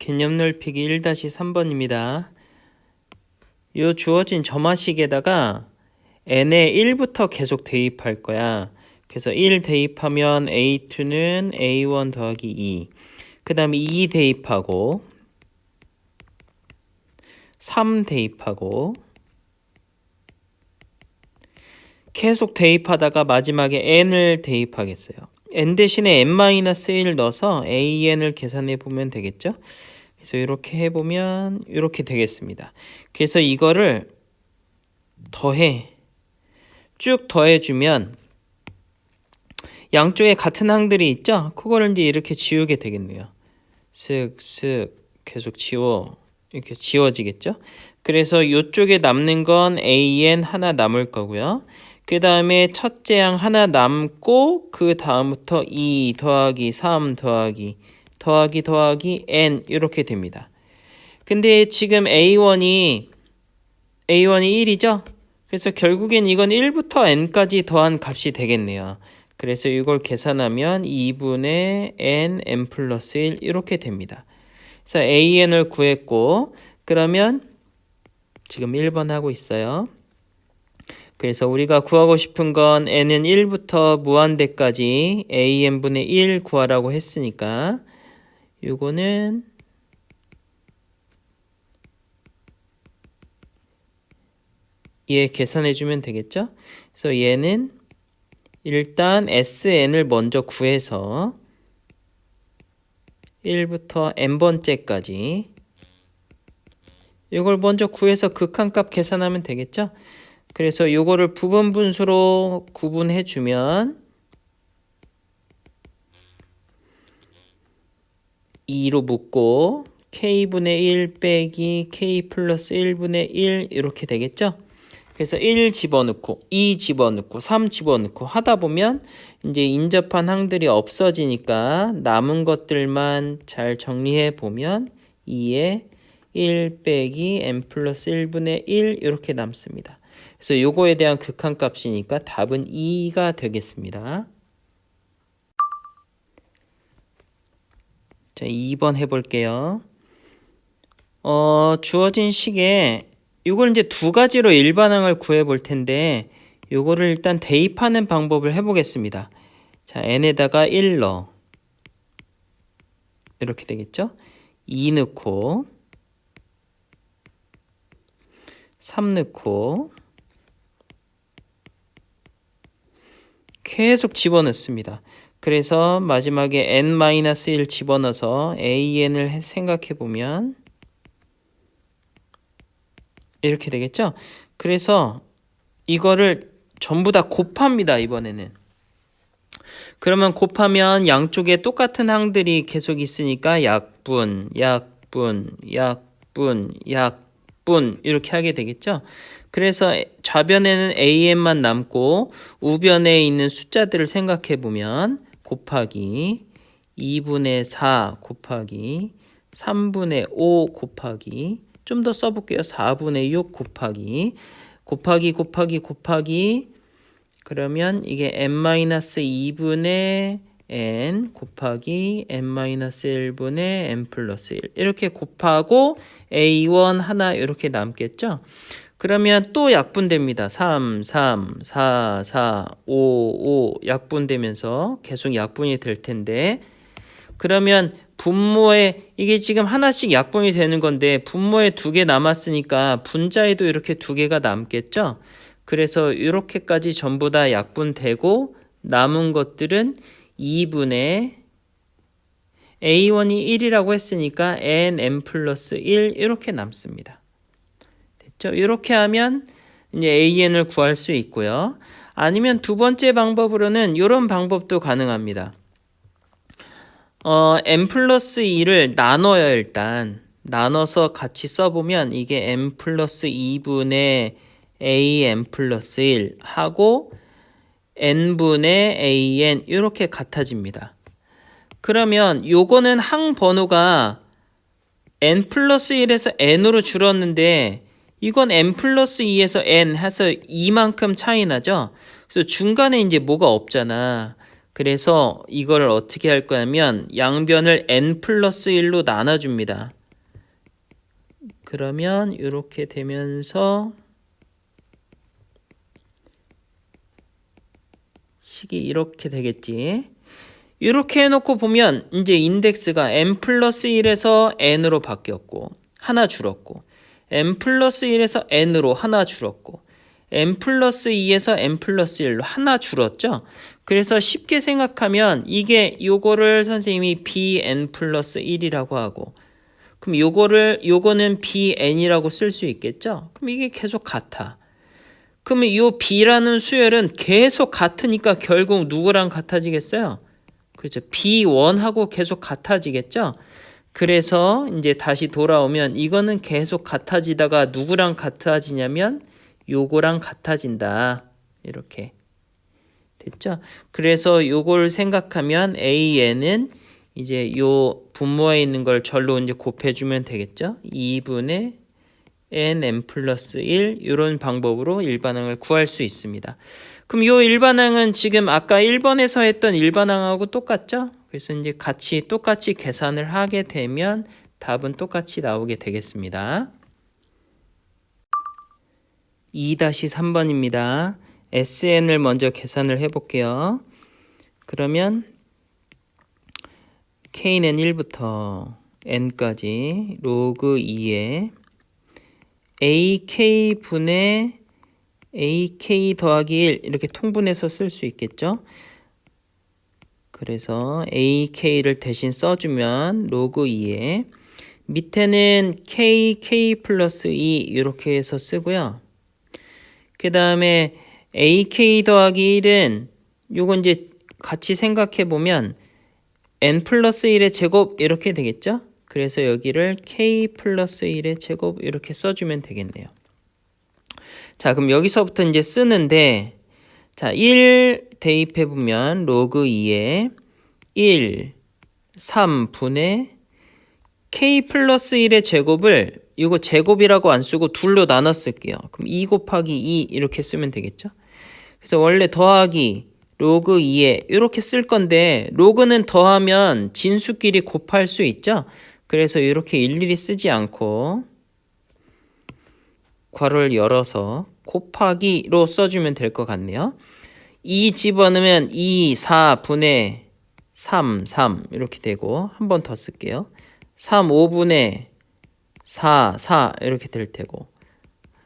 개념 넓히기 1-3번입니다. 요 주어진 점화식에다가 n에 1부터 계속 대입할 거야. 그래서 1 대입하면 a2는 a1 더하기 2. 그 다음에 2 대입하고 3 대입하고 계속 대입하다가 마지막에 n을 대입하겠어요. n 대신에 n-1 넣어서 an을 계산해 보면 되겠죠? 그래서 이렇게 해보면 이렇게 되겠습니다. 그래서 이거를 쭉 더해주면 양쪽에 같은 항들이 있죠? 그거를 이제 이렇게 지우게 되겠네요. 쓱쓱 계속 이렇게 지워지겠죠? 그래서 이쪽에 남는 건 an 하나 남을 거고요. 그 다음에 첫째 항 하나 남고 그 다음부터 2 더하기 3 더하기 n 이렇게 됩니다. 근데 지금 a1이 1이죠? 그래서 결국엔 이건 1부터 n까지 더한 값이 되겠네요. 그래서 이걸 계산하면 2분의 n 플러스 1 이렇게 됩니다. 그래서 an을 구했고 그러면 지금 1번 하고 있어요. 그래서 우리가 구하고 싶은 건 n은 1부터 무한대까지 an분의 1 구하라고 했으니까 요거는 얘 계산해주면 되겠죠? 그래서 얘는 일단 sn을 먼저 구해서 1부터 n번째까지 이걸 먼저 구해서 극한값 계산하면 되겠죠? 그래서 이거를 부분 분수로 구분해주면 2로 묶고 k분의 1 빼기 k 플러스 1분의 1 이렇게 되겠죠? 그래서 1 집어넣고 2 집어넣고 3 집어넣고 하다 보면 이제 인접한 항들이 없어지니까 남은 것들만 잘 정리해 보면 2에 1 빼기 n 플러스 1분의 1 이렇게 남습니다. 그래서 요거에 대한 극한값이니까 답은 2가 되겠습니다. 자, 2번 해볼게요. 주어진 식에 이걸 이제 두 가지로 일반항을 구해 볼 텐데 요거를 일단 대입하는 방법을 해보겠습니다. 자, n에다가 1 넣어. 이렇게 되겠죠? 2 넣고 3 넣고 계속 집어넣습니다. 그래서 마지막에 n-1 집어넣어서 an을 생각해보면 이렇게 되겠죠? 그래서 이거를 전부 다 곱합니다. 이번에는. 그러면 곱하면 양쪽에 똑같은 항들이 계속 있으니까 약분 이렇게 하게 되겠죠? 그래서 좌변에는 an만 남고 우변에 있는 숫자들을 생각해보면 곱하기 2분의 4 곱하기 3분의 5 곱하기 좀 더 써볼게요. 4분의 6 곱하기 그러면 이게 n-2분의 n 곱하기 n-1분의 n 플러스 1 이렇게 곱하고 a1 하나 이렇게 남겠죠? 그러면 또 약분됩니다. 3, 4, 5 약분되면서 계속 약분이 될 텐데 그러면 분모에 이게 지금 하나씩 약분이 되는 건데 분모에 2개 남았으니까 분자에도 이렇게 2개가 남겠죠? 그래서 이렇게까지 전부 다 약분되고 남은 것들은 2분의 a1이 1이라고 했으니까 n 플러스 1 이렇게 남습니다. 됐죠? 이렇게 하면 이제 an을 구할 수 있고요. 아니면 두 번째 방법으로는 이런 방법도 가능합니다. n 플러스 2를 나눠요. 일단 나눠서 같이 써보면 이게 n 플러스 2분의 an 플러스 1 하고 n분의 an 이렇게 같아집니다. 그러면 요거는 항 번호가 n 플러스 1에서 n으로 줄었는데 이건 n 플러스 2에서 n 해서 2만큼 차이 나죠? 그래서 중간에 이제 뭐가 없잖아. 그래서 이거를 어떻게 할 거냐면 양변을 n 플러스 1로 나눠줍니다. 그러면 이렇게 되면서 식이 이렇게 되겠지. 이렇게 해놓고 보면 이제 인덱스가 n 플러스 1에서 n으로 바뀌었고 하나 줄었고 n 플러스 1에서 n으로 하나 줄었고 n 플러스 2에서 n 플러스 1로 하나 줄었죠. 그래서 쉽게 생각하면 이게 요거를 선생님이 bn 플러스 1이라고 하고 그럼 요거는 bn이라고 쓸 수 있겠죠. 그럼 이게 계속 같아. 그러면 이 b라는 수열은 계속 같으니까 결국 누구랑 같아지겠어요? 그렇죠. b1하고 계속 같아지겠죠. 그래서 이제 다시 돌아오면 이거는 계속 같아지다가 누구랑 같아지냐면 요거랑 같아진다. 이렇게 됐죠? 그래서 요걸 생각하면 AN은 이제 요 분모에 있는 걸 절로 이제 곱해주면 되겠죠? 2분의 n 플러스 1 이런 방법으로 일반항을 구할 수 있습니다. 그럼 요 일반항은 지금 아까 1번에서 했던 일반항하고 똑같죠? 그래서 이제 똑같이 계산을 하게 되면 답은 똑같이 나오게 되겠습니다. 2-3번입니다. SN을 먼저 계산을 해볼게요. 그러면 K는 1부터 N까지 로그 2에 AK분의 AK 더하기 1 이렇게 통분해서 쓸 수 있겠죠. 그래서 AK를 대신 써주면 로그 2에 밑에는 KK 플러스 2 이렇게 해서 쓰고요. 그 다음에 AK 더하기 1은 요건 이제 같이 생각해 보면 N 플러스 1의 제곱 이렇게 되겠죠. 그래서 여기를 K 플러스 1의 제곱 이렇게 써주면 되겠네요. 자, 그럼 여기서부터 이제 쓰는데, 자, 1 대입해보면 로그 2에 1, 3분의 K 플러스 1의 제곱을 이거 제곱이라고 안 쓰고 둘로 나눠 쓸게요. 그럼 2 곱하기 2 이렇게 쓰면 되겠죠? 그래서 원래 더하기 로그 2에 이렇게 쓸 건데 로그는 더하면 진수끼리 곱할 수 있죠? 그래서 이렇게 일일이 쓰지 않고 괄호를 열어서 곱하기로 써주면 될 것 같네요. 2 집어넣으면 2, 4분의 3, 3 이렇게 되고 한 번 더 쓸게요. 3, 5분의 4, 4 이렇게 될 테고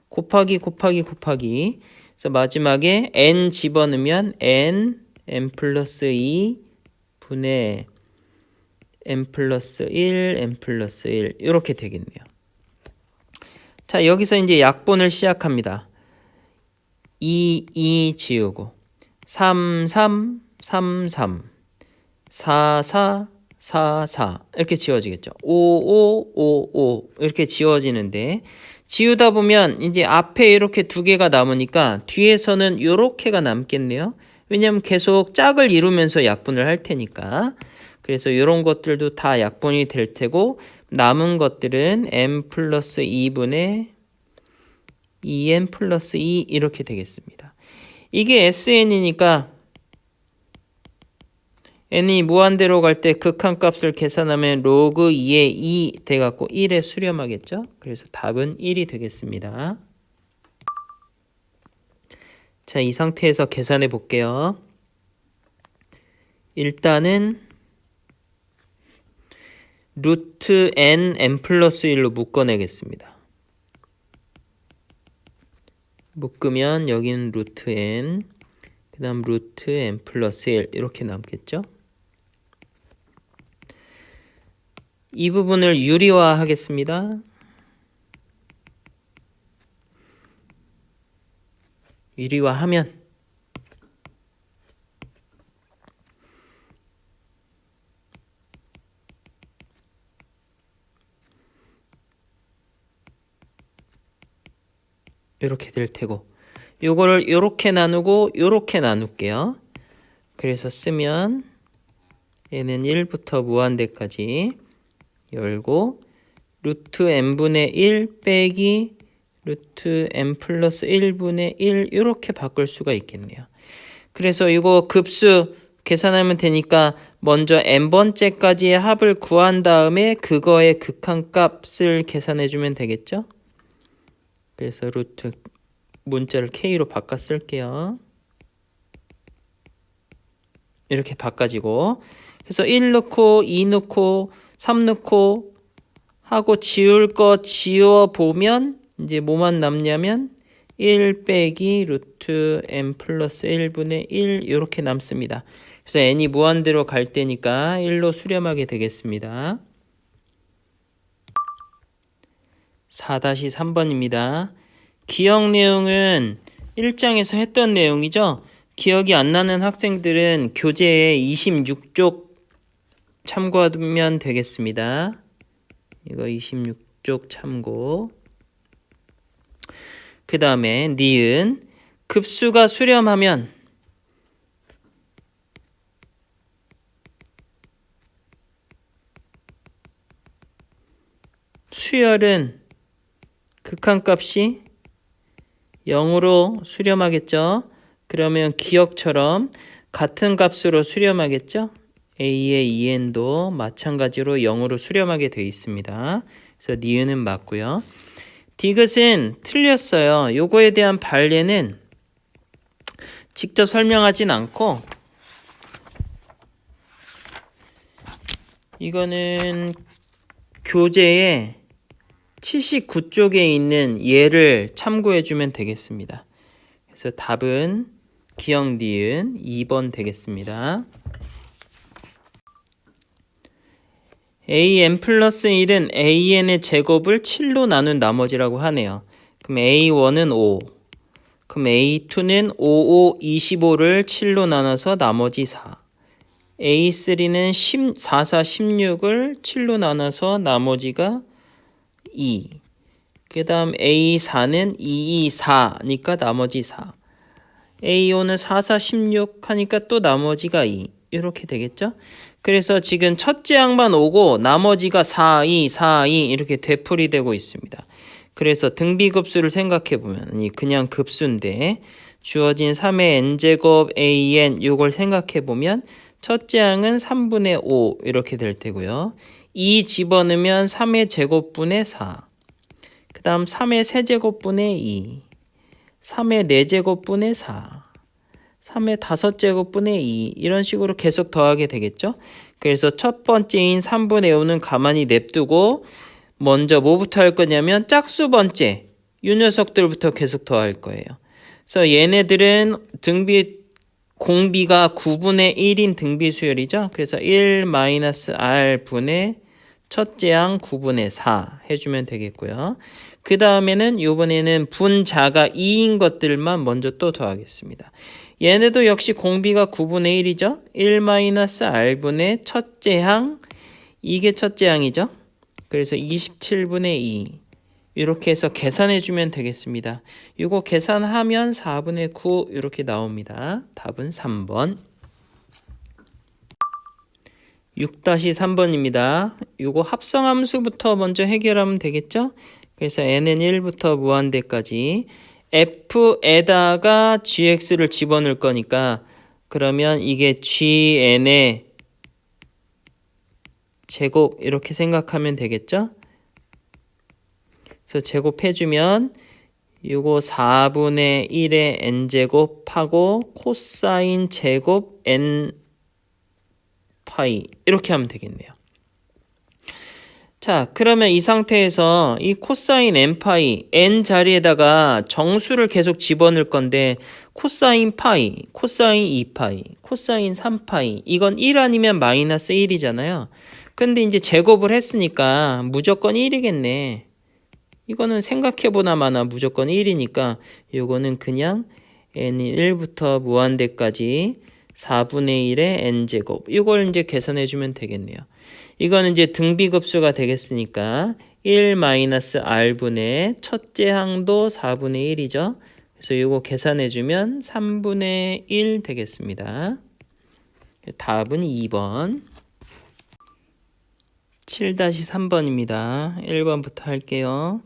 곱하기 그래서 마지막에 n 집어넣으면 n 플러스 2 분의 n 플러스 1, n 플러스 1 이렇게 되겠네요. 자, 여기서 이제 약분을 시작합니다. 2 지우고 3, 3, 3, 3 4, 4, 4, 4 이렇게 지워지겠죠. 5, 5, 5, 5 이렇게 지워지는데 지우다 보면 이제 앞에 이렇게 두 개가 남으니까 뒤에서는 이렇게가 남겠네요. 왜냐하면 계속 짝을 이루면서 약분을 할 테니까. 그래서 이런 것들도 다 약분이 될 테고 남은 것들은 n 플러스 2분의 2n 플러스 2 이렇게 되겠습니다. 이게 SN이니까 n이 무한대로 갈 때 극한값을 계산하면 로그 2에 2 돼갖고 1에 수렴하겠죠. 그래서 답은 1이 되겠습니다. 자, 이 상태에서 계산해 볼게요. 일단은 루트 n 플러스 1로 묶어내겠습니다. 묶으면 여기는 루트 n, 그 다음 루트 n 플러스 1 이렇게 남겠죠. 이 부분을 유리화 하겠습니다. 유리화하면 이렇게 될 테고 요거를 이렇게 나누고 이렇게 나눌게요. 그래서 쓰면 얘는 1부터 무한대까지 열고 루트 n분의 1 빼기 루트 n 플러스 1분의 1 이렇게 바꿀 수가 있겠네요. 그래서 이거 급수 계산하면 되니까 먼저 n번째까지의 합을 구한 다음에 그거의 극한값을 계산해주면 되겠죠? 그래서 루트 문자를 k로 바꿔 쓸게요. 이렇게 바꿔지고 그래서 1 넣고 2 넣고 3 넣고 하고 지울 거 지워보면 이제 뭐만 남냐면 1 빼기 루트 n 플러스 1분의 1 이렇게 남습니다. 그래서 n이 무한대로 갈 때니까 1로 수렴하게 되겠습니다. 4-3번입니다. 기억 내용은 1장에서 했던 내용이죠. 기억이 안 나는 학생들은 교재에 26쪽 참고하면 되겠습니다. 이거 26쪽 참고. 그 다음에 니은 급수가 수렴하면 수열은 극한값이 0으로 수렴하겠죠. 그러면 기억처럼 같은 값으로 수렴하겠죠. A의 2n도 마찬가지로 0으로 수렴하게 되어 있습니다. 그래서 니은은 맞고요. 디귿은 틀렸어요. 요거에 대한 발례는 직접 설명하진 않고 이거는 교재에 79쪽에 있는 예를 참고해 주면 되겠습니다. 그래서 답은 기억 니은 2번 되겠습니다. an 플러스 1은 an의 제곱을 7로 나눈 나머지라고 하네요. 그럼 a1은 5. 그럼 a2는 5, 5, 25를 7로 나눠서 나머지 4. a3는 4, 4, 16을 7로 나눠서 나머지가 2. 그 다음 a4는 2, 2, 4니까 나머지 4. a5는 4, 4, 16 하니까 또 나머지가 2. 이렇게 되겠죠? 그래서 지금 첫째 항만 오고 나머지가 4, 2, 4, 2 이렇게 되풀이 되고 있습니다. 그래서 등비급수를 생각해보면 그냥 급수인데 주어진 3의 n제곱 an 이걸 생각해보면 첫째 항은 3분의 5 이렇게 될 테고요. 2 집어넣으면 3의 제곱분의 4. 그 다음 3의 세제곱분의 2. 3의 4제곱분의 4. 3의 5제곱분의 2 이런 식으로 계속 더하게 되겠죠. 그래서 첫 번째인 3분의 5는 가만히 냅두고 먼저 뭐부터 할 거냐면 짝수 번째 이 녀석들부터 계속 더할 거예요. 그래서 얘네들은 공비가 9분의 1인 등비 수열이죠. 그래서 1-r 분의 첫째 항 9분의 4 해주면 되겠고요. 그 다음에는 이번에는 분자가 2인 것들만 먼저 또 더하겠습니다. 얘네도 역시 공비가 9분의 1이죠. 1-r분의 첫째 항, 이게 첫째 항이죠. 그래서 27분의 2 이렇게 해서 계산해주면 되겠습니다. 이거 계산하면 4분의 9 이렇게 나옵니다. 답은 3번. 6-3번입니다. 이거 합성함수부터 먼저 해결하면 되겠죠? 그래서 n은 1부터 무한대까지 f에다가 gx를 집어넣을 거니까 그러면 이게 gn의 제곱 이렇게 생각하면 되겠죠? 그래서 제곱해주면 이거 4분의 1의 n제곱하고 코사인 제곱 n 파이 이렇게 하면 되겠네요. 자, 그러면 이 상태에서 이 코사인 n 파이 n 자리에다가 정수를 계속 집어넣을 건데 코사인 파이, 코사인 2파이, 코사인 3파이 이건 1 아니면 마이너스 1이잖아요. 근데 이제 제곱을 했으니까 무조건 1이겠네. 이거는 생각해보나마나 무조건 1이니까 이거는 그냥 n이 1부터 무한대까지 4분의 1의 n제곱 이걸 이제 계산해주면 되겠네요. 이거는 이제 등비급수가 되겠으니까 1-r분의 첫째 항도 4분의 1이죠. 그래서 이거 계산해주면 3분의 1 되겠습니다. 답은 2번. 7-3번입니다. 1번부터 할게요.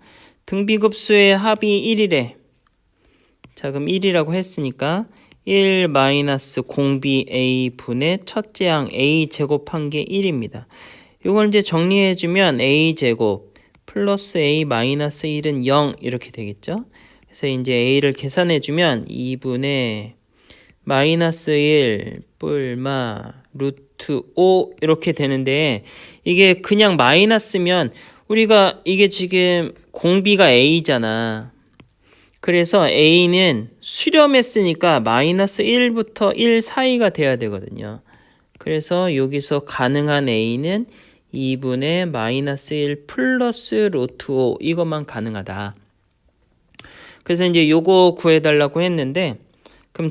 등비급수의 합이 1이래. 자, 그럼 1이라고 했으니까 1 마이너스 공비 a분의 첫째 항 a 제곱한 게 1입니다. 이걸 이제 정리해주면 a 제곱 플러스 a 마이너스 1은 0 이렇게 되겠죠. 그래서 이제 a를 계산해주면 2분의 마이너스 1 뿔마 루트 5 이렇게 되는데, 이게 그냥 마이너스면 우리가 이게 지금 공비가 a잖아. 그래서 a는 수렴했으니까 마이너스 1부터 1 사이가 돼야 되거든요. 그래서 여기서 가능한 a는 2분의 마이너스 1 플러스 루트 5 이것만 가능하다. 그래서 이제 요거 구해달라고 했는데, 그럼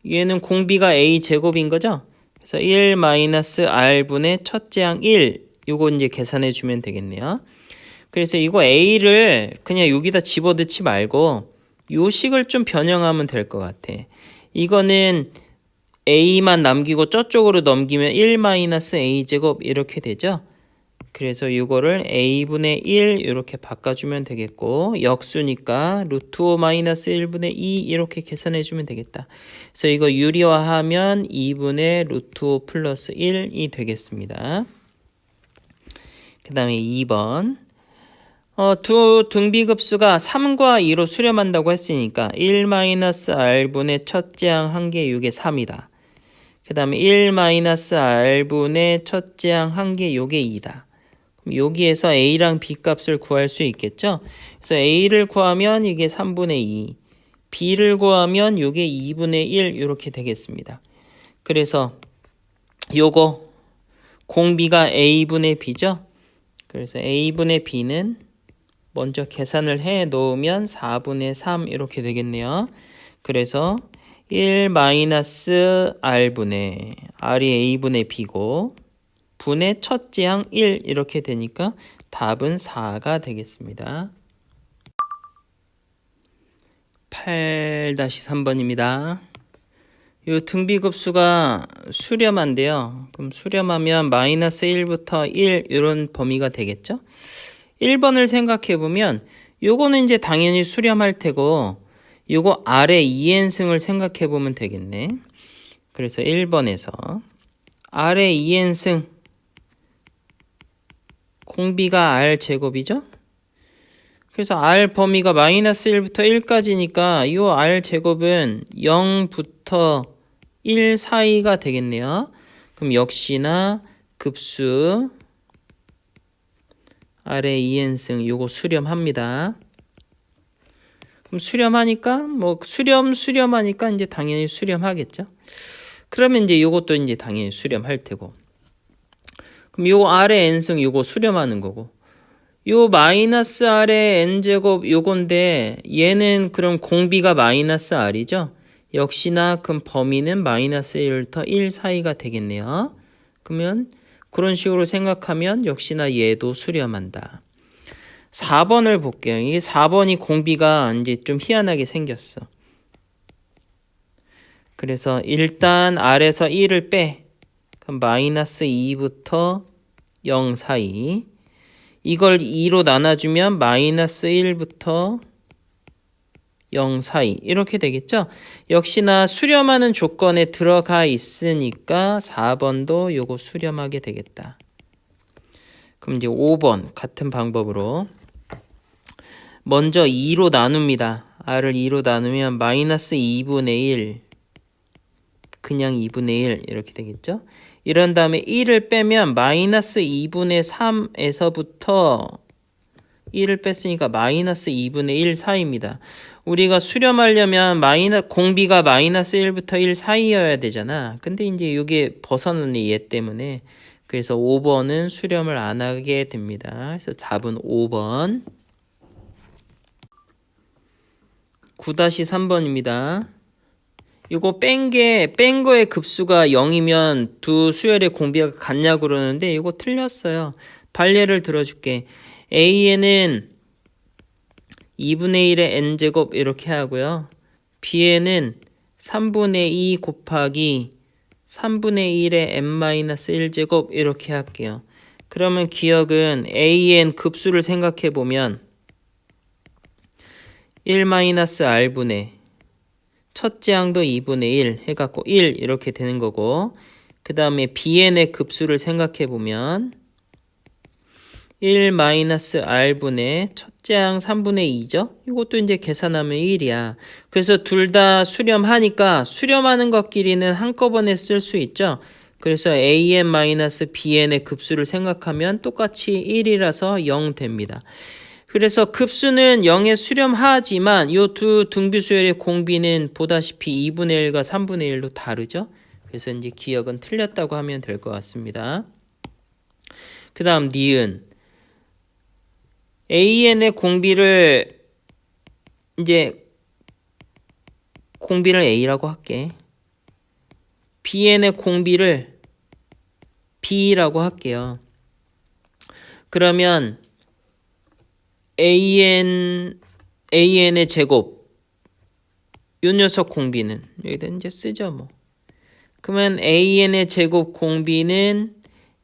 얘는 공비가 a 제곱인 거죠? 그래서 1 마이너스 r분의 첫째 항 1 요거 이제 계산해 주면 되겠네요. 그래서 이거 a를 그냥 여기다 집어넣지 말고 요 식을 좀 변형하면 될 것 같아. 이거는 a만 남기고 저쪽으로 넘기면 1 마이너스 a 제곱 이렇게 되죠? 그래서 이거를 a분의 1 이렇게 바꿔주면 되겠고, 역수니까 루트 5 마이너스 1분의 2 이렇게 계산해주면 되겠다. 그래서 이거 유리화하면 2분의 루트 5 플러스 1이 되겠습니다. 그 다음에 2번. 두 등비급수가 3과 2로 수렴한다고 했으니까 1 마이너스 r분의 첫째 항 한 개 6의 3이다. 그 다음에 1 마이너스 r분의 첫째 항 한 개 요게 2다. 그럼 여기에서 a랑 b 값을 구할 수 있겠죠? 그래서 a를 구하면 이게 3분의 2, b를 구하면 이게 2분의 1 이렇게 되겠습니다. 그래서 요거 공비가 a분의 b죠? 그래서 a분의 b는 먼저 계산을 해 놓으면 4분의 3 이렇게 되겠네요. 그래서 1 마이너스 r분의 r이 a분의 b고 분의 첫째 항 1 이렇게 되니까 답은 4가 되겠습니다. 8-3번입니다. 이 등비급수가 수렴한데요. 그럼 수렴하면 마이너스 1부터 1 이런 범위가 되겠죠? 1번을 생각해 보면 요거는 이제 당연히 수렴할 테고, 요거 아래 2n승을 생각해 보면 되겠네. 그래서 1번에서 아래 2n승 공비가 r 제곱이죠? 그래서 r 범위가 마이너스 1부터 1까지니까 이 r 제곱은 0부터 1 사이가 되겠네요. 그럼 역시나 급수 아래 2n승 요거 수렴합니다. 그럼 수렴하니까 뭐 수렴하니까 이제 당연히 수렴하겠죠. 그러면 이제 요것도 이제 당연히 수렴할 테고. 그럼 요 아래 n승 요거 수렴하는 거고. 요 마이너스 r의 n제곱 요건데 얘는 그럼 공비가 마이너스 r이죠. 역시나 그럼 범위는 마이너스 1부터 1 사이가 되겠네요. 그러면 그런 식으로 생각하면 역시나 얘도 수렴한다. 4번을 볼게요. 이게 4번이 공비가 이제 좀 희한하게 생겼어. 그래서 일단 R에서 1을 빼. 그럼 마이너스 2부터 0 사이. 이걸 2로 나눠주면 마이너스 1부터 0 사이 이렇게 되겠죠? 역시나 수렴하는 조건에 들어가 있으니까 4번도 요거 수렴하게 되겠다. 그럼 이제 5번 같은 방법으로 먼저 2로 나눕니다. r을 2로 나누면 마이너스 2분의 1 그냥 2분의 1 이렇게 되겠죠? 이런 다음에 1을 빼면 마이너스 2분의 3에서부터 1을 뺐으니까 마이너스 2분의 1 사이입니다. 우리가 수렴하려면 공비가 마이너스 1부터 1 사이여야 되잖아. 근데 이제 이게 벗어나는 얘 때문에 그래서 5번은 수렴을 안 하게 됩니다. 그래서 답은 5번. 9-3번입니다. 이거 뺀 거의 급수가 0이면 두 수열의 공비가 같냐고 그러는데 이거 틀렸어요. 발례를 들어줄게. A에는 2분의 1의 n제곱 이렇게 하고요. B에는 3분의 2 곱하기 3분의 1의 n-1제곱 이렇게 할게요. 그러면 기억은 AN 급수를 생각해 보면 1-r분의 첫째 항도 2분의 1 해갖고 1 이렇게 되는 거고, 그 다음에 bn의 급수를 생각해 보면 1-r분의 첫째 항 3분의 2죠. 이것도 이제 계산하면 1이야. 그래서 둘 다 수렴하니까 수렴하는 것끼리는 한꺼번에 쓸 수 있죠. 그래서 an-bn의 급수를 생각하면 똑같이 1이라서 0 됩니다. 그래서 급수는 0에 수렴하지만 이 두 등비수열의 공비는 보다시피 2분의 1과 3분의 1로 다르죠. 그래서 이제 기억은 틀렸다고 하면 될 것 같습니다. 그 다음 니은 an의 공비를 이제 공비를 a라고 할게. bn의 공비를 b라고 할게요. 그러면 an의 제곱 요 녀석 공비는 여기다 이제 쓰죠 뭐. 그러면 an의 제곱 공비는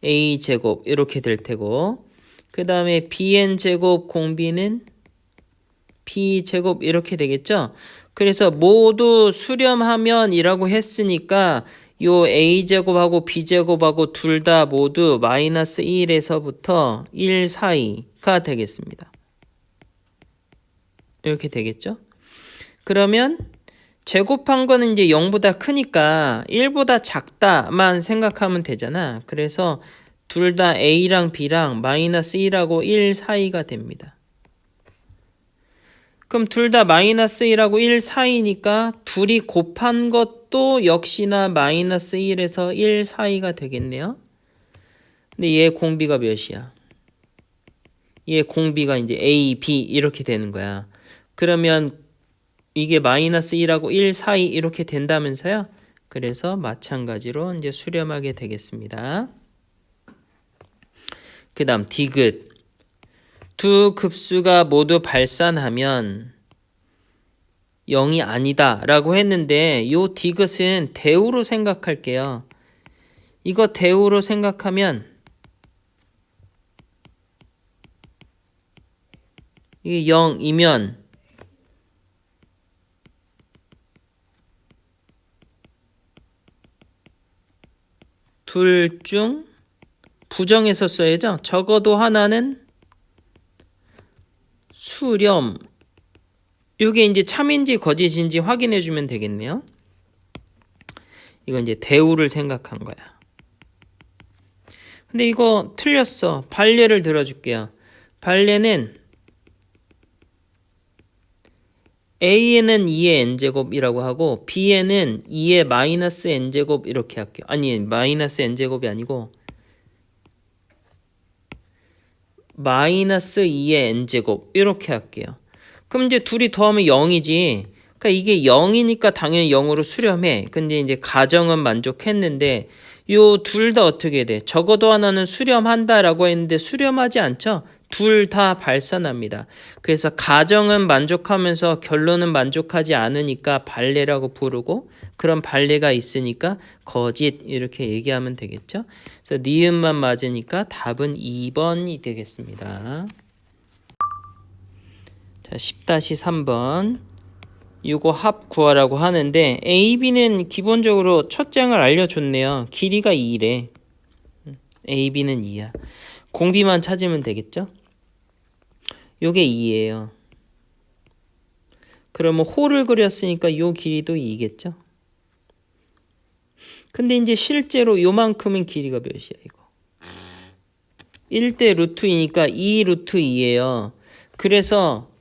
a 제곱 이렇게 될 테고, 그 다음에 bn 제곱 공비는 b 제곱 이렇게 되겠죠. 그래서 모두 수렴하면 이라고 했으니까 요 a 제곱하고 b 제곱하고 둘 다 모두 마이너스 1에서부터 1 사이가 되겠습니다. 이렇게 되겠죠. 그러면 제곱한 거는 이제 0보다 크니까 1보다 작다만 생각하면 되잖아. 그래서 둘 다 a랑 b랑 마이너스 1하고 1 사이가 됩니다. 그럼 둘 다 마이너스 1하고 1 사이니까 둘이 곱한 것도 역시나 마이너스 1에서 1 사이가 되겠네요. 근데 얘 공비가 몇이야? 얘 공비가 이제 a, b 이렇게 되는 거야. 그러면 이게 마이너스 1하고 1 사이 이렇게 된다면서요. 그래서 마찬가지로 이제 수렴하게 되겠습니다. 그 다음 디귿. 두 급수가 모두 발산하면 0이 아니다 라고 했는데 요 디귿은 대우로 생각할게요. 이거 대우로 생각하면 이게 0이면 둘 중 부정해서 써야죠. 적어도 하나는 수렴. 이게 이제 참인지 거짓인지 확인해 주면 되겠네요. 이건 이제 대우를 생각한 거야. 근데 이거 틀렸어. 반례를 들어줄게요. 반례는 a에는 2의 n제곱이라고 하고 b에는 2의 마이너스 n제곱 이렇게 할게요. 아니 마이너스 n제곱이 아니고 마이너스 2의 n제곱 이렇게 할게요. 그럼 이제 둘이 더하면 0이지. 그러니까 이게 0이니까 당연히 0으로 수렴해. 근데 이제 가정은 만족했는데 요 둘 다 어떻게 돼? 적어도 하나는 수렴한다라고 했는데 수렴하지 않죠? 둘 다 발산합니다. 그래서 가정은 만족하면서 결론은 만족하지 않으니까 반례라고 부르고, 그런 반례가 있으니까 거짓 이렇게 얘기하면 되겠죠. 그래서 니은만 맞으니까 답은 2번이 되겠습니다. 자, 10-3번. 이거 합 구하라고 하는데 A, B는 기본적으로 첫 장을 알려줬네요. 길이가 2래. A, B는 2야. 공비만 찾으면 되겠죠? 요게 2예요. 그러면 홀을 그렸으니까 요 길이도 2겠죠? 근데 이제 실제로 요만큼은 길이가 몇이야 이거? 1대 루트 2니까 2 루트 2예요. 그래서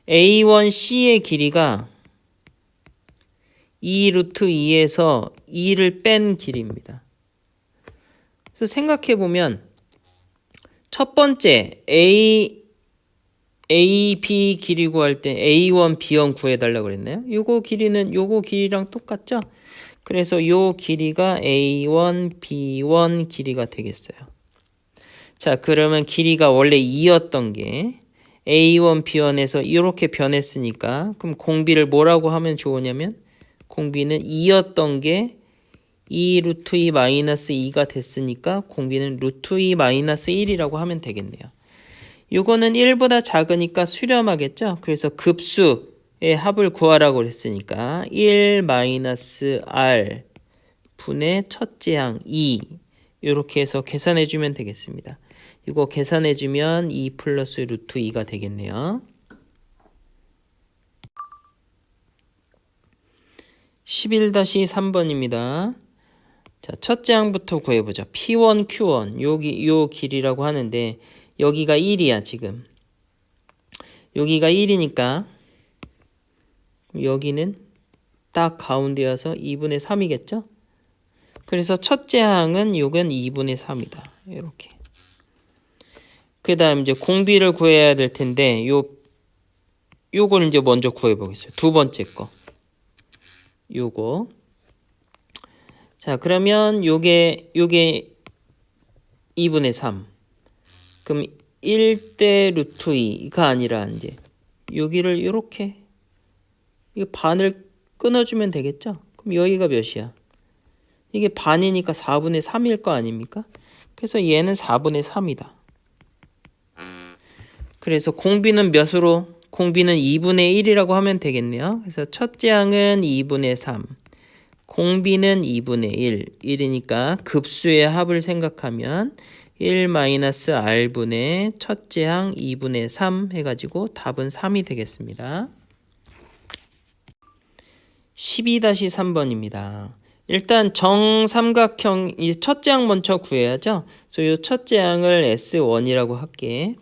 A1C의 길이가 2 루트 2에서 2를 뺀 길이입니다. 그래서 생각해보면 첫 번째 A, B 길이 구할 때 A1, B1 구해달라고 그랬나요? 요거 길이는 요거 길이랑 똑같죠? 그래서 요 길이가 A1, B1 길이가 되겠어요. 자, 그러면 길이가 원래 2였던 게 A1, B1에서 이렇게 변했으니까 그럼 공비를 뭐라고 하면 좋으냐면 공비는 2였던 게 2 루트 2 마이너스 2가 됐으니까 공비는 루트 2 마이너스 1이라고 하면 되겠네요. 요거는 1보다 작으니까 수렴하겠죠. 그래서 급수 합을 구하라고 그랬으니까 1 마이너스 r 분의 첫째 항 2 이렇게 해서 계산해 주면 되겠습니다. 이거 계산해 주면 2 플러스 루트 2가 되겠네요. 11-3번입니다. 자, 첫째 항부터 구해보자. P1, Q1 요 길이라고 하는데 여기가 1이야 지금. 여기가 1이니까 여기는 딱 가운데여서 2분의 3이겠죠? 그래서 첫째 항은 요건 2분의 3이다. 이렇게. 그 다음 이제 공비를 구해야 될 텐데 요걸 이제 먼저 구해보겠어요. 두 번째 거. 요거. 자, 그러면 요게 2분의 3. 그럼 1대 루트 2가 아니라 이제 여기를 이렇게 이거 반을 끊어주면 되겠죠? 그럼 여기가 몇이야? 이게 반이니까 4분의 3일 거 아닙니까? 그래서 얘는 4분의 3이다. 그래서 공비는 몇으로? 공비는 2분의 1이라고 하면 되겠네요. 그래서 첫째 항은 2분의 3. 공비는 2분의 1. 1이니까 급수의 합을 생각하면 1-r분의 첫째 항 2분의 3 해가지고 답은 3이 되겠습니다. 12-3번입니다. 일단 정삼각형 이 첫째 항 먼저 구해야죠. 그래서 이 첫째 항을 S1이라고 할게.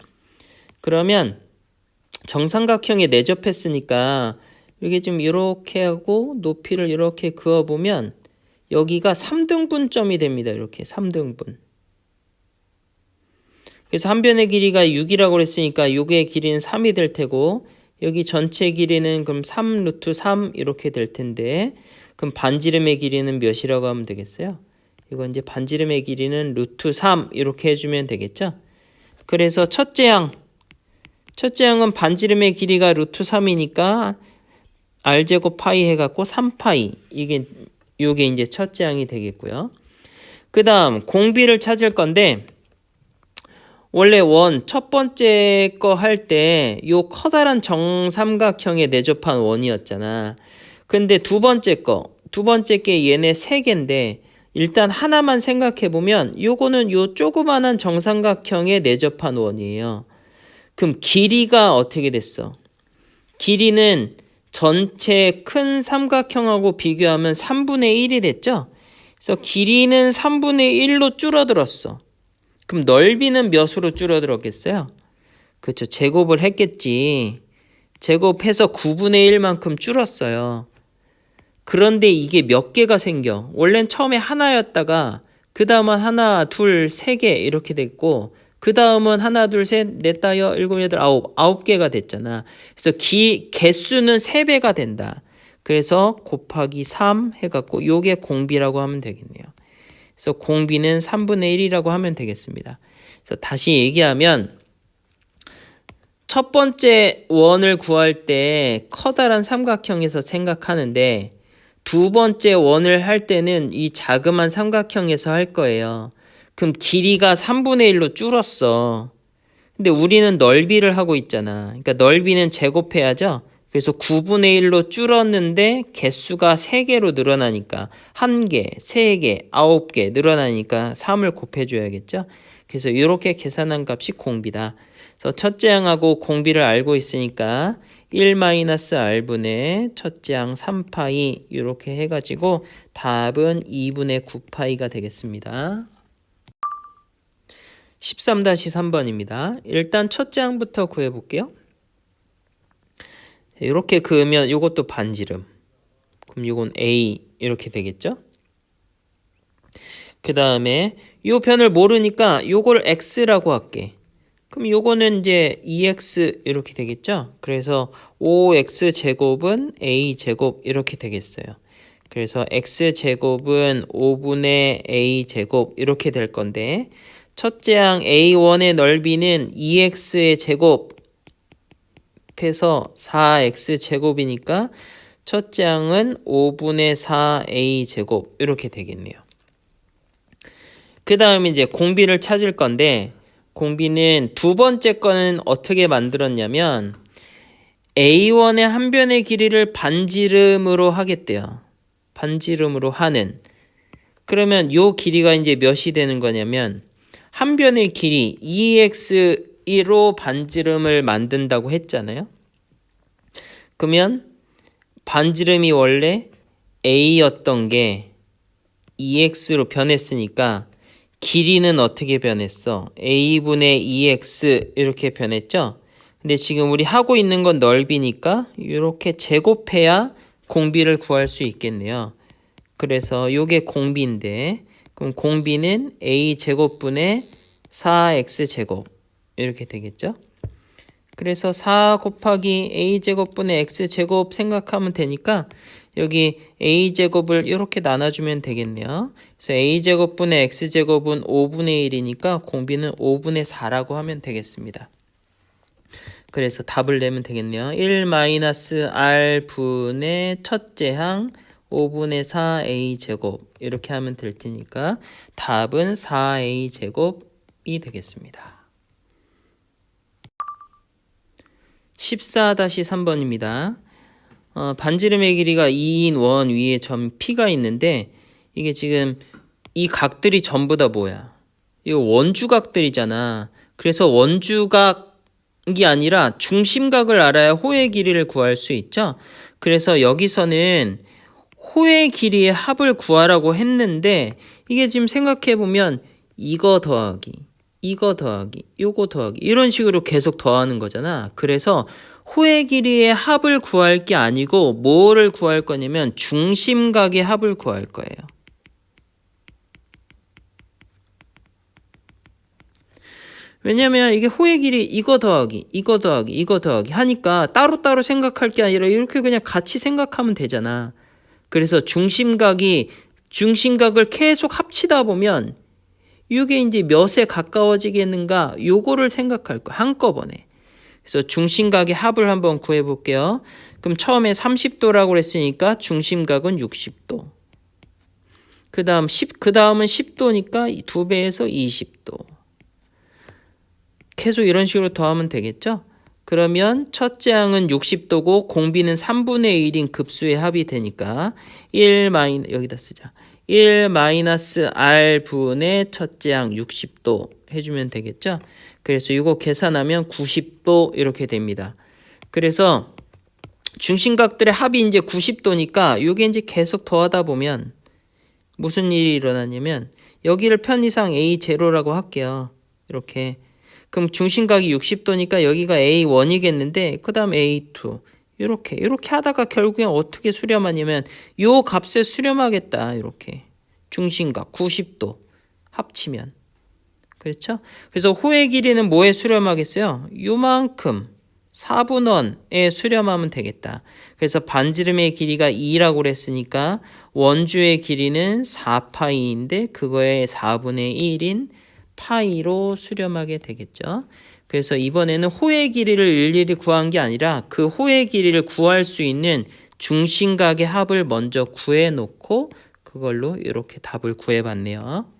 그러면 정삼각형에 내접했으니까 이게 좀 이렇게 하고 높이를 이렇게 그어보면 여기가 3등분점이 됩니다. 이렇게 3등분. 그래서 한 변의 길이가 6이라고 그랬으니까 요게 길이는 3이 될 테고 여기 전체 길이는 그럼 3 루트 3 이렇게 될 텐데 그럼 반지름의 길이는 몇이라고 하면 되겠어요? 이거 이제 반지름의 길이는 루트 3 이렇게 해주면 되겠죠? 그래서 첫째 항은 반지름의 길이가 루트 3이니까 r제곱 파이 해갖고 3파이 요게 이제 첫째 항이 되겠고요. 그 다음 공비를 찾을 건데 원래 첫 번째 거 할 때 요 커다란 정삼각형에 내접한 원이었잖아. 근데 두 번째 게 얘네 세 개인데 일단 하나만 생각해 보면 요거는 요 조그만한 정삼각형에 내접한 원이에요. 그럼 길이가 어떻게 됐어? 길이는 전체 큰 삼각형하고 비교하면 3분의 1이 됐죠? 그래서 길이는 3분의 1로 줄어들었어. 그럼 넓이는 몇으로 줄어들었겠어요? 그렇죠. 제곱을 했겠지. 제곱해서 9분의 1만큼 줄었어요. 그런데 이게 몇 개가 생겨? 원래는 처음에 하나였다가 그 다음은 하나, 둘, 세 개 이렇게 됐고 그 다음은 하나, 둘, 셋, 넷, 다, 일곱, 여덟, 아홉 개가 됐잖아. 그래서 개수는 3배가 된다. 그래서 곱하기 3 해갖고 요게 공비라고 하면 되겠네요. 그래서 공비는 3분의 1이라고 하면 되겠습니다. 그래서 다시 얘기하면 첫 번째 원을 구할 때 커다란 삼각형에서 생각하는데 두 번째 원을 할 때는 이 자그만 삼각형에서 할 거예요. 그럼 길이가 3분의 1로 줄었어. 근데 우리는 넓이를 하고 있잖아. 그러니까 넓이는 제곱해야죠. 그래서 9분의 1로 줄었는데 개수가 3개로 늘어나니까 1개, 3개, 9개 늘어나니까 3을 곱해줘야겠죠. 그래서 이렇게 계산한 값이 공비다. 그래서 첫째 항하고 공비를 알고 있으니까 1-r분의 첫째 항 3파이 이렇게 해가지고 답은 2분의 9파이가 되겠습니다. 13-3번입니다. 일단 첫째 항부터 구해볼게요. 이렇게 그으면 이것도 반지름. 그럼 이건 A 이렇게 되겠죠? 그 다음에 이 변을 모르니까 이걸 X라고 할게. 그럼 요거는 이제 2x 이렇게 되겠죠? 그래서 5x제곱은 a제곱 이렇게 되겠어요. 그래서 x제곱은 5분의 a제곱 이렇게 될 건데 첫째 항 a1의 넓이는 2x의 제곱 해서 4x제곱이니까 첫째 항은 5분의 4a제곱 이렇게 되겠네요. 그 다음에 이제 공비를 찾을 건데 공비는 두 번째 거는 어떻게 만들었냐면 A1의 한 변의 길이를 반지름으로 하겠대요. 반지름으로 하는. 그러면 요 길이가 이제 몇이 되는 거냐면 한 변의 길이 2x1로 반지름을 만든다고 했잖아요. 그러면 반지름이 원래 a였던 게 2x로 변했으니까 길이는 어떻게 변했어? a분의 2x 이렇게 변했죠? 근데 지금 우리 하고 있는 건 넓이니까 이렇게 제곱해야 공비를 구할 수 있겠네요. 그래서 요게 공비인데 그럼 공비는 a제곱분의 4x제곱 이렇게 되겠죠? 그래서 4 곱하기 a제곱분의 x제곱 생각하면 되니까 여기 a제곱을 이렇게 나눠주면 되겠네요. 그래서 a제곱분의 x제곱은 5분의 1이니까 공비는 5분의 4라고 하면 되겠습니다. 그래서 답을 내면 되겠네요. 1-r분의 첫째 항 5분의 4a제곱 이렇게 하면 될 테니까 답은 4a제곱이 되겠습니다. 14-3번입니다. 반지름의 길이가 2인 원 위에 점 P가 있는데 이게 지금 이 각들이 전부 다 뭐야? 이거 원주각들이잖아. 그래서 원주각이 아니라 중심각을 알아야 호의 길이를 구할 수 있죠. 그래서 여기서는 호의 길이의 합을 구하라고 했는데 이게 지금 생각해보면 이거 더하기 이거 더하기 요거 더하기 이런 식으로 계속 더하는 거잖아. 그래서 호의 길이의 합을 구할 게 아니고 뭐를 구할 거냐면 중심각의 합을 구할 거예요. 왜냐면 이게 호의 길이 이거 더하기 이거 더하기 이거 더하기 하니까 따로따로 생각할 게 아니라 이렇게 그냥 같이 생각하면 되잖아. 그래서 중심각을 계속 합치다 보면 이게 이제 몇에 가까워지겠는가 요거를 생각할 거야. 한꺼번에. 그래서 중심각의 합을 한번 구해 볼게요. 그럼 처음에 30도라고 그랬으니까 중심각은 60도. 그 다음은 10도니까 2배에서 20도. 계속 이런 식으로 더하면 되겠죠? 그러면 첫째 항은 60도고 공비는 3분의 1인 급수의 합이 되니까 여기다 쓰자. 1-r분의 첫째 항 60도 해주면 되겠죠? 그래서 이거 계산하면 90도 이렇게 됩니다. 그래서 중심각들의 합이 이제 90도니까 이게 이제 계속 더하다 보면 무슨 일이 일어나냐면 여기를 편의상 A0라고 할게요. 이렇게. 그럼 중심각이 60도니까 여기가 A1이겠는데 그 다음 A2 이렇게 하다가 결국엔 어떻게 수렴하냐면 요 값에 수렴하겠다. 이렇게 중심각 90도 합치면 그렇죠? 그래서 호의 길이는 뭐에 수렴하겠어요? 요만큼 4분원에 수렴하면 되겠다. 그래서 반지름의 길이가 2라고 그랬으니까 원주의 길이는 4파이인데 그거의 4분의 1인 파이로 수렴하게 되겠죠. 그래서 이번에는 호의 길이를 일일이 구한 게 아니라 그 호의 길이를 구할 수 있는 중심각의 합을 먼저 구해놓고 그걸로 이렇게 답을 구해봤네요.